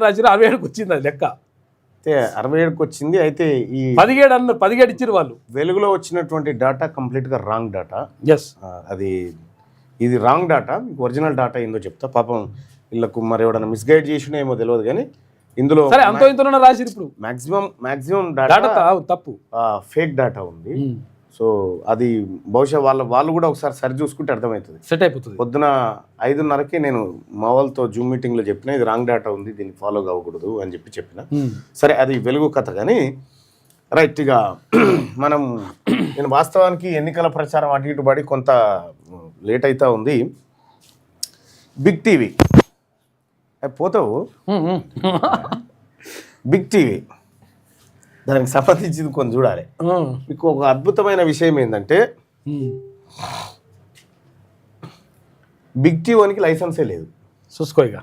రాసిరు 67కి వచ్చింది అది లెక్క. అయితే 67కి వచ్చింది. అయితే ఈ 17 ఇచ్చారు వాళ్ళు. వెలుగులో వచ్చినటువంటి డేటా కంప్లీట్గా రాంగ్ డేటా. ఎస్, అది ఇది రాంగ్ డేటా. మీకు ఒరిజినల్ డేటా ఏందో చెప్తా. పాపం వీళ్ళకు మరి ఎవడన్నా మిస్గైడ్ చేసినా ఏమో తెలియదు కానీ ఇందులో సరే అంతో ఇంతలో రాసిరు. ఇప్పుడు మాక్సిమం డేటా తప్పు ఫేక్ డేటా ఉంది. సో అది బహుశా వాళ్ళు కూడా ఒకసారి సరి చూసుకుంటే అర్థమవుతుంది, సెట్ అయిపోతుంది. పొద్దున 5:30కి నేను మా వాళ్ళతో జూమ్ మీటింగ్లో చెప్పిన ఇది రాంగ్ డేటా ఉంది, దీన్ని ఫాలో కావకూడదు అని చెప్పిన. సరే అది వెలుగు కథ. కానీ రైట్, ఇక నేను వాస్తవానికి ఎన్నికల ప్రచారం అటు ఇటు పడి కొంత లేట్ అవుతా ఉంది. బిగ్ టీవీ పోతావు, బిగ్ టీవీ దానికి సంబంధించింది కొంచెం చూడాలి. మీకు ఒక అద్భుతమైన విషయం ఏంటంటే బిగ్ టీవీకి లైసెన్సే లేదు. చూసుకోగా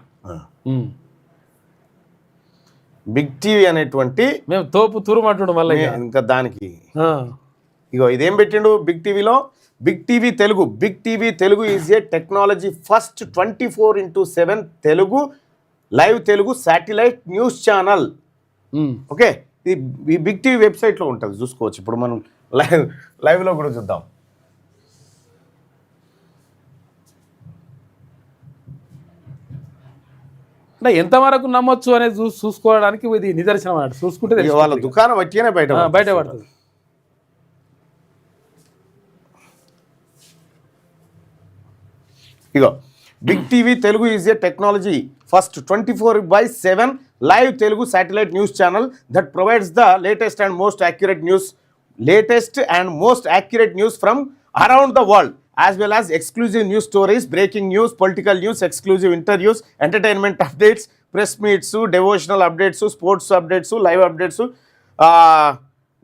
బిగ్ టీవీ అనేటువంటి మేము తోపు తురుమంటుండు మళ్ళీ ఇంకా దానికి ఇగో ఇదేం పెట్టిండు బిగ్ టీవీలో. Big TV Telugu is a technology first 24/7 Telugu live Telugu satellite news channel. Okay, ఈ బిగ్ టీవీ వెబ్సైట్లో ఉంటుంది, చూసుకోవచ్చు. ఇప్పుడు మనం లైవ్లో కూడా చూద్దాం. అంటే ఎంతవరకు నమ్మొచ్చు అనేది చూసుకోవడానికి ఇది నిదర్శనం అన్నట్టు. చూసుకుంటే వాళ్ళ దుకాణం వచ్చేనే బయట పడుతుంది. ఇగో Big TV Telugu is a technology first 24/7 live Telugu satellite news channel that provides the latest and most accurate news from around the world, as well as exclusive news stories, breaking news, political news, exclusive interviews, entertainment updates, press meets, devotional updates, sports updates, live updates,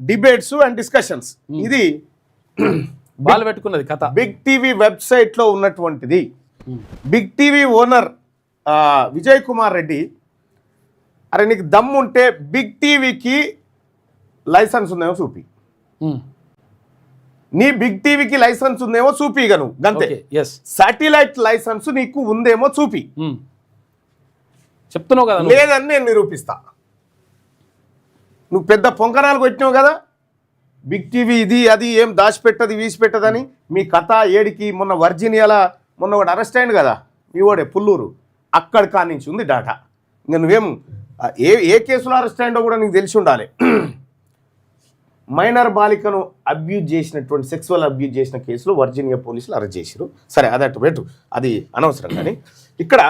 debates and discussions. ఇది బాల్ పెట్టుకున్నది కథ. Big TV వెబ్సైట్లో ఉన్నటువంటిది. Big TV owner Vijay Kumar Reddy, అరే నీకు దమ్ముంటే big టీవీకి లైసెన్స్ ఉందేమో చూపి, నీ బిగ్ టీవీకి లైసెన్స్ ఉందేమో చూపిగా నువ్వు గంతే. శాటిలైట్ లైసెన్స్ నీకు ఉందేమో చూపి, చెప్తున్నావు కదా, లేదని నేను నిరూపిస్తా. నువ్వు పెద్ద పొంకనాలు కొట్టినావు కదా బిగ్ టీవీ ఇది అది ఏం దాచిపెట్టది వీసిపెట్టదని. మీ కథ ఏడికి మొన్న వర్జీనియాలో ఒకటి అరెస్ట్ అయింది కదా మీ వాడే పుల్లూరు, అక్కడి కానించి ఉంది డాటా. ఇంకా నువ్వేం ఏ కేసులో అరెస్ట్ అయిందో కూడా నీకు తెలిసి ఉండాలి. మైనర్ బాలికను సెక్సువల్ అబ్యూజ్ చేసిన కేసులో వర్జీనియా పోలీసులు అరెస్ట్ చేశారు. సరే అది అటు పెట్టు, అది అనవసరం. కానీ ఇక్కడ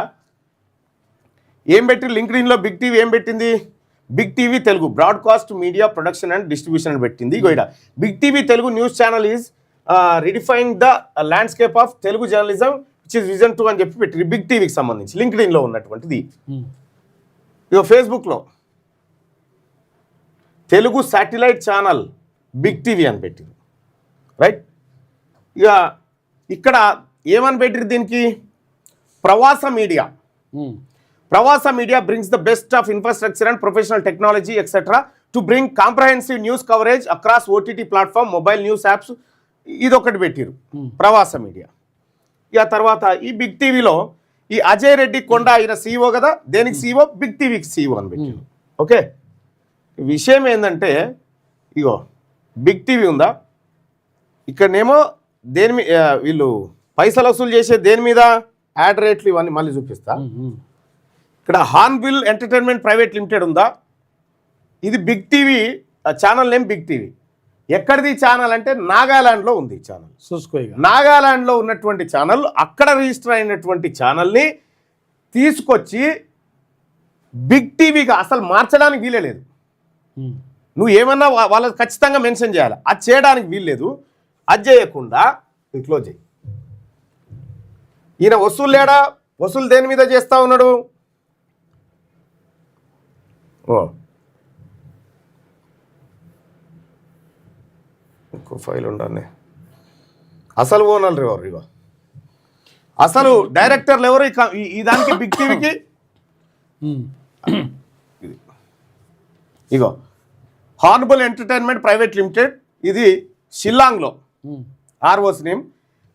ఏం పెట్టి లింక్డ్ఇన్లో బిగ్ టీవీ ఏం పెట్టింది, Big TV Telugu broadcast media production and distribution అని పెట్టింది. ఇగో Big TV Telugu news channel is redefine the landscape of Telugu journalism which is vision 2 అని చెప్పి పెట్టి బిగ్ టీవీకి సంబంధించి లింక్డ్ఇన్లో ఉన్నటువంటిది. ఇక ఫేస్బుక్లో Telugu satellite channel big TV అని పెట్టింది. రైట్, ఇక ఇక్కడ ఏమని పెట్టిరు దీనికి, Pravasa media brings the best of infrastructure and professional technology etc. to bring comprehensive news coverage across OTT platform, mobile news apps. ఇదొకటి పెట్టిరు ప్రవాస మీడియా. ఇక తర్వాత ఈ బిగ్ టీవీలో ఈ అజయ్ రెడ్డి కొండ ఆయన CEO కదా, దేనికి CEO, బిగ్ టీవీకి CEO అని పెట్టిరు. ఓకే, విషయం ఏంటంటే ఇగో బిగ్ టీవీ ఉందా, ఇక్కడనేమో దేని మీద వీళ్ళు పైసలు వసూలు చేసే దేని మీద యాడ్ రేట్లు ఇవన్నీ మళ్ళీ చూపిస్తా. ఇక్కడ హార్న్బిల్ ఎంటర్టైన్మెంట్ ప్రైవేట్ లిమిటెడ్ ఉందా, ఇది big TV channel name big TV. ఎక్కడిది ఛానల్ అంటే నాగాలాండ్లో ఉంది ఛానల్. చూసుకోగా నాగాలాండ్లో ఉన్నటువంటి ఛానల్, అక్కడ రిజిస్టర్ అయినటువంటి ఛానల్ని తీసుకొచ్చి బిగ్ టీవీగా అసలు మార్చడానికి వీలే లేదు. నువ్వు ఏమన్నా వాళ్ళకి ఖచ్చితంగా మెన్షన్ చేయాలి, అది చేయడానికి వీల్లేదు. అది చేయకుండా క్లోజ్ చేయి. ఈయన వసూలు దేని మీద చేస్తూ ఉన్నాడు, ఇంకో ఫైల్ ఉండాలి. అసలు ఓనర్లు ఎవరు, ఇగో అసలు డైరెక్టర్లు ఎవరు ఈ దానికి బిగ్ టీవీకి, ఇగో హార్న్బిల్ ఎంటర్టైన్మెంట్ ప్రైవేట్ లిమిటెడ్, ఇది షిల్లాంగ్లో ఆర్ఓస్ నేమ్,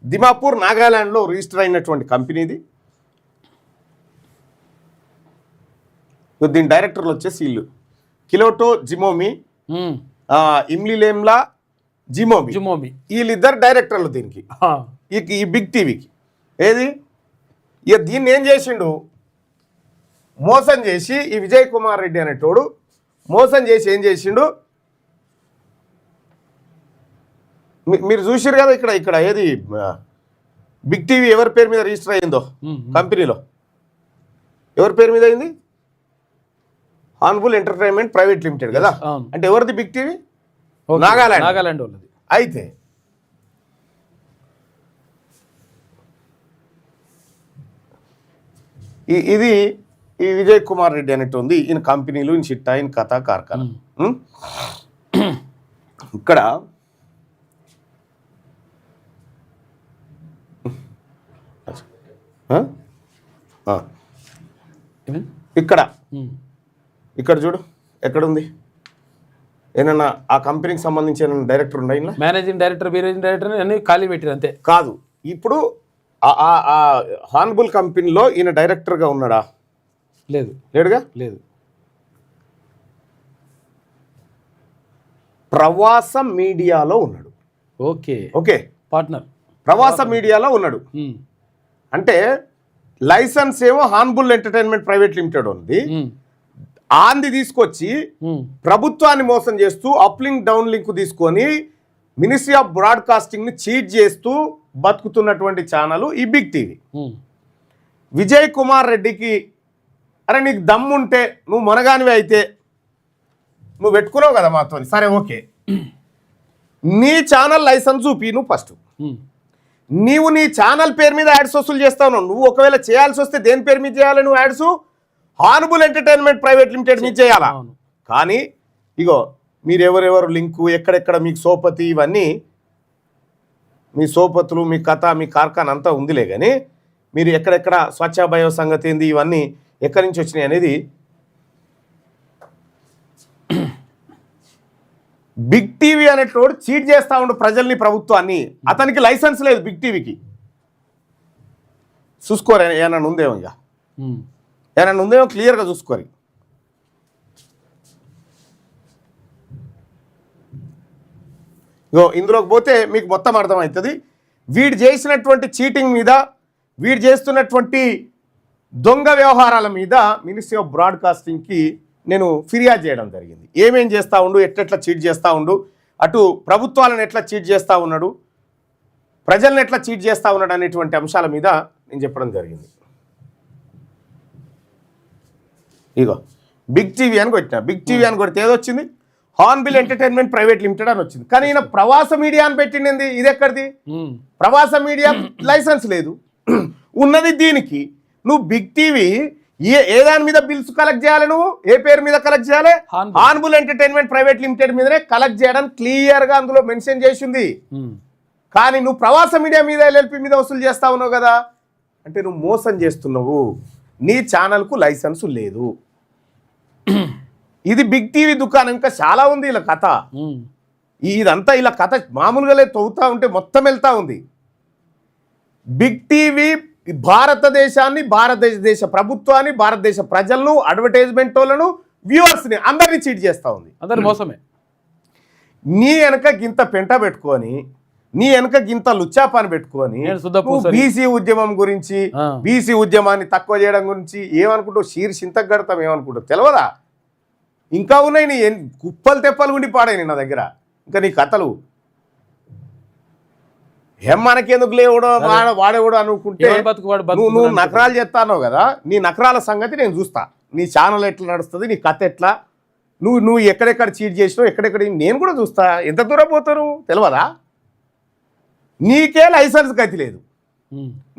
దిమాపూర్ నాగాలాండ్లో రిజిస్టర్ అయినటువంటి కంపెనీ ఇది. దీని డైరెక్టర్లు వచ్చేసి వీళ్ళు కిలోటో జిమోమి, ఇమ్లిలేమ్లా జిమోమి, వీళ్ళిద్దరు డైరెక్టర్లు దీనికి, ఈ బిగ్ టీవీకి. ఏది ఇక దీన్ని ఏం చేసిండు, మోసం చేసి ఈ విజయ్ కుమార్ రెడ్డి అనేటోడు మోసం చేసి ఏం చేసిండు, మీరు చూసారు కదా ఇక్కడ ఏది బిగ్ టీవీ ఎవరి పేరు మీద రిజిస్టర్ అయిందో కంపెనీలో, ఎవరి పేరు మీద అయింది, హార్న్ఫుల్ ఎంటర్టైన్మెంట్ ప్రైవేట్ లిమిటెడ్ కదా. అంటే ఎవరిది బిగ్ టీవీ, నాగాలాండ్ వాళ్ళది. అయితే ఇది ఈ విజయ్ కుమార్ రెడ్డి అనేట్టు ఉంది, ఈయన కంపెనీలు, ఈయన చిట్టా, ఈయన కథ కార్ఖానా. ఇక్కడ ఇక్కడ చూడు ఎక్కడుంది, ఏమన్నా ఆ కంపెనీకి సంబంధించిన డైరెక్టర్ ఉండ, మేనేజింగ్ డైరెక్టర్ అన్ని ఖాళీ పెట్టారు అంతే కాదు. ఇప్పుడు హార్న్బుల్ కంపెనీలో ఈయన డైరెక్టర్గా ఉన్నాడా, లేడుగా. ప్రవాస మీడియాలో ఉన్నాడు. ఓకే పార్ట్నర్ ప్రవాస మీడియాలో ఉన్నాడు. అంటే లైసెన్స్ ఏమో హార్న్బుల్ ఎంటర్టైన్మెంట్ ప్రైవేట్ లిమిటెడ్ ఉంది, ఆంది తీసుకొచ్చి ప్రభుత్వాన్ని మోసం చేస్తూ అప్లింక్ డౌన్ లింక్ తీసుకొని మినిస్ట్రీ ఆఫ్ బ్రాడ్కాస్టింగ్ ని చీట్ చేస్తూ బతుకుతున్నటువంటి ఛానల్ ఈ బిగ్ టీవీ. విజయ్ కుమార్ రెడ్డికి అరే నీకు దమ్ముంటే నువ్వు మనగానివి అయితే నువ్వు పెట్టుకున్నావు కదా మాతో, సరే ఓకే, నీ ఛానల్ లైసెన్స్ చూపి నువ్వు ఫస్ట్. నీవు నీ ఛానల్ పేరు మీద యాడ్స్ వసూలు చేస్తావు. నువ్వు ఒకవేళ చేయాల్సి వస్తే దేని పేరు మీద చేయాలి నువ్వు యాడ్స్, హార్న్బుల్ ఎంటర్టైన్మెంట్ ప్రైవేట్ లిమిటెడ్ మీద చేయాలా. కానీ ఇగో మీరు ఎవరెవరు లింకు ఎక్కడెక్కడ మీకు సోపతి ఇవన్నీ, మీ సోపతులు, మీ కథ, మీ కార్ఖానా అంతా ఉందిలే, కానీ మీరు ఎక్కడెక్కడ స్వచ్ఛ భయో సంగతి ఏంది, ఇవన్నీ ఎక్కడి నుంచి వచ్చినాయి అనేది బిగ్ టీవీ అనేటోడు చీట్ చేస్తూ ఉండు ప్రజల్ని, ప్రభుత్వాన్ని. అతనికి లైసెన్స్ లేదు బిగ్ టీవీకి. చూసుకోరు ఏమన్నా ఉందేమో, ఇక ఏమన్నా ఉందేమో క్లియర్గా చూసుకోరు. ఇందులోకి పోతే మీకు మొత్తం అర్థమవుతుంది. వీడు చేసినటువంటి చీటింగ్ మీద, వీడు చేస్తున్నటువంటి దొంగ వ్యవహారాల మీద మినిస్ట్రీ ఆఫ్ బ్రాడ్కాస్టింగ్కి నేను ఫిర్యాదు చేయడం జరిగింది. ఏమేం చేస్తూ ఉండు, ఎట్లెట్లా చీట్ చేస్తూ ఉండు, అటు ప్రభుత్వాలను ఎట్లా చీట్ చేస్తూ ఉన్నాడు, ప్రజలను ఎట్లా చీట్ చేస్తూ ఉన్నాడు అనేటువంటి అంశాల మీద నేను చెప్పడం జరిగింది. ఇగో బిగ్ టీవీ అని కొట్టిన, బిగ్ టీవీ అని కొడితే ఏదొచ్చింది, హార్న్బిల్ ఎంటర్టైన్మెంట్ ప్రైవేట్ లిమిటెడ్ అని వచ్చింది. కానీ ఈయన ప్రవాస మీడియా అని పెట్టింది, ఇది ఎక్కడిది, ప్రవాస మీడియా లైసెన్స్ లేదు ఉన్నది దీనికి. నువ్వు బిగ్ టీవీ ఏ దాని మీద బిల్స్ కలెక్ట్ చేయాలి, నువ్వు ఏ పేరు మీద కలెక్ట్ చేయాలి, హార్న్బుల్ ఎంటర్టైన్మెంట్ ప్రైవేట్ లిమిటెడ్ మీదనే కలెక్ట్ చేయడానికి క్లియర్ గా అందులో మెన్షన్ చేసింది. కానీ నువ్వు ప్రవాస మీడియా మీద ఎల్ఎల్పి మీద వసూలు చేస్తా ఉన్నావు కదా, అంటే నువ్వు మోసం చేస్తున్నావు. నీ ఛానల్కు లైసెన్స్ లేదు. ఇది బిగ్ టీవీ దుకాణం. ఇంకా చాలా ఉంది ఇలా కథ. ఇదంతా ఇలా కథ మామూలుగా తవ్వుతా ఉంటే మొత్తం వెళ్తా ఉంది. బిగ్ టీవీ భారతదేశాన్ని, భారతదేశ ప్రభుత్వాన్ని, భారతదేశ ప్రజలను, అడ్వర్టైజ్మెంట్ వాళ్ళను, వ్యూవర్స్ని అందరినీ చీట్ చేస్తూ ఉంది. అందరి మోసమే. నీ వెనక గింత పెంట పెట్టుకొని, నీ వెనక గింత లుచ్చాపాని పెట్టుకొని బీసీ ఉద్యమం గురించి, బీసీ ఉద్యమాన్ని తక్కువ చేయడం గురించి ఏమనుకుంటావు, శీర్షింతకు గడతాం ఏమనుకుంటావు తెలియదా? ఇంకా ఉన్నాయి నీ కుప్పలు తెప్పలు ఉండి పాడాయి నా దగ్గర. ఇంకా నీ కథలు ఏం మనకెందుకు లేవడో వాడేవాడు అనుకుంటే నువ్వు నకరాలు చేస్తానో కదా, నీ నకరాల సంగతి నేను చూస్తా. నీ ఛానల్ ఎట్లా నడుస్తుంది, నీ కథ ఎట్లా, నువ్వు ఎక్కడెక్కడ చీట్ చేసినావు, ఎక్కడెక్కడ నేను కూడా చూస్తా. ఎంత దూరం పోతాను తెలియదా? నీకే లైసెన్స్ గతి లేదు,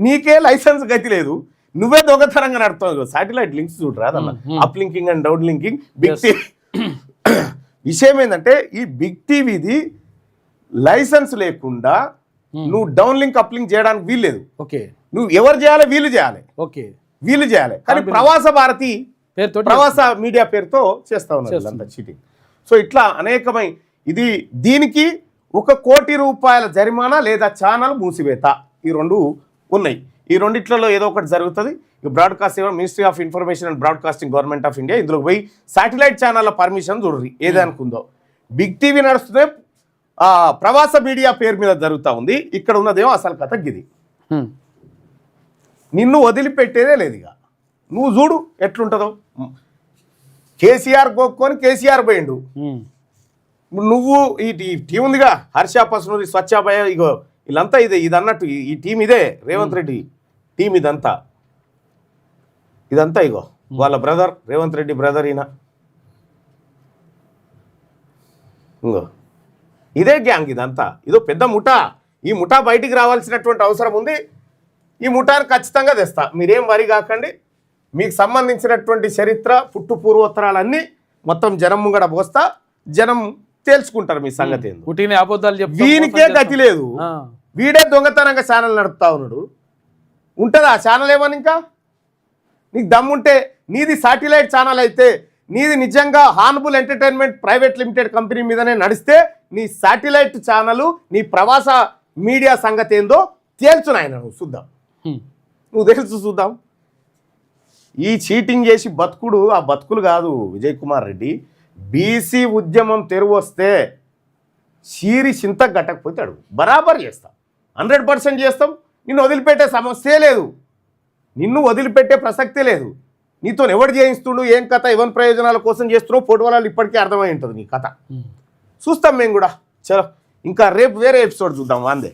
నీకే లైసెన్స్ గతి లేదు. నువ్వే దొంగతనంగా నడుతావు. సాటిలైట్ లింక్స్ చూడరా, up linking and down linking. Big TV విషయం ఏంటంటే, ఈ బిగ్ టీవీది లైసెన్స్ లేకుండా నువ్వు డౌన్ లింక్ అప్ లింక్ చేయడానికి వీల్లేదు. నువ్వు ఎవరు చేయాలి, వీళ్ళు చేయాలి, వీళ్ళు చేయాలి. కానీ ప్రవాస భారతి ప్రవాస మీడియా పేరుతో చేస్తా ఉన్నారు అంతా చీటింగ్. సో ఇట్లా అనేకమై ఇది దీనికి 1 కోటి రూపాయల జరిమానా లేదా ఛానల్ మూసివేత, ఈ రెండు ఉన్నాయి. ఈ రెండిట్లలో ఏదో ఒకటి జరుగుతుంది. ఇక broadcast ministry of information and broadcasting government of India ఇందులోకి పోయి శాటిలైట్ ఛానళ్ళ పర్మిషన్ చూడండి ఏది అనుకుందో. బిగ్ టీవీ నడుస్తుంది ప్రవాస మీడియా పేరు మీద జరుగుతూ ఉంది. ఇక్కడ ఉన్నదేమో అసలు కథ గిది. నిన్ను వదిలిపెట్టేదే లేదు. ఇక నువ్వు చూడు ఎట్లుంటుందో. కేసీఆర్ గోక్కొని కేసీఆర్ పోయిండు. నువ్వు ఈ టీం ఉందిగా, హర్ష పసునూరి, స్వచ్ఛాభయ, ఇగో వీళ్ళంతా ఇది అన్నట్టు ఈ టీం ఇదే రేవంత్ రెడ్డి టీం. ఇదంతా ఇగో వాళ్ళ బ్రదర్ రేవంత్ రెడ్డి బ్రదర్ ఈయన. ఇంగో ఇదే గ్యాంగ్ ఇదంతా. ఇదో పెద్ద ముఠా. ఈ ముఠా బయటికి రావాల్సినటువంటి అవసరం ఉంది. ఈ ముఠాను ఖచ్చితంగా తెస్తా, మీరేం వరి కాకండి. మీకు సంబంధించినటువంటి చరిత్ర పుట్టు పూర్వోత్తరాలన్నీ మొత్తం జనం ముంగడ పోస్తా, జనం తేల్చుకుంటారు మీ సంగతి ఏందో. పుట్టిన అబద్ధాలు చెప్తా, వీనికే గతి లేదు. వీడే దొంగతనంగా ఛానల్ నడుపుతా ఉన్నాడు. ఉంటుందా ఆ ఛానల్ ఏమని? ఇంకా నీకు దమ్ముంటే నీది శాటిలైట్ ఛానల్ అయితే, నీది నిజంగా హార్న్బుల్ ఎంటర్టైన్మెంట్ ప్రైవేట్ లిమిటెడ్ కంపెనీ మీదనే నడిస్తే నీ శాటిలైట్ ఛానల్, నీ ప్రవాస మీడియా సంగతి ఏందో తేల్చునాయన. నువ్వు చూద్దాం, నువ్వు తెలుసు చూద్దాం. ఈ చీటింగ్ చేసి బతుకుడు ఆ బతుకులు కాదు విజయ్ కుమార్ రెడ్డి. బీసీ ఉద్యమం తెరువు వస్తే చీరి చింత గట్టకపోతే అడుగు, బరాబర్ చేస్తాం, 100% చేస్తాం. నిన్ను వదిలిపెట్టే సమస్యే లేదు, నిన్ను వదిలిపెట్టే ప్రసక్తే లేదు. నీతో ఎవడు చేయిస్తుండు, ఏం కథ, ఎవరి ప్రయోజనాల కోసం చేస్తున్నావు, పొడవలాలు ఇప్పటికే అర్థమై ఉంటుంది నీ కథ. చూస్తాం మేము కూడా. చలో ఇంకా రేపు వేరే ఎపిసోడ్ చూద్దాం. అందే.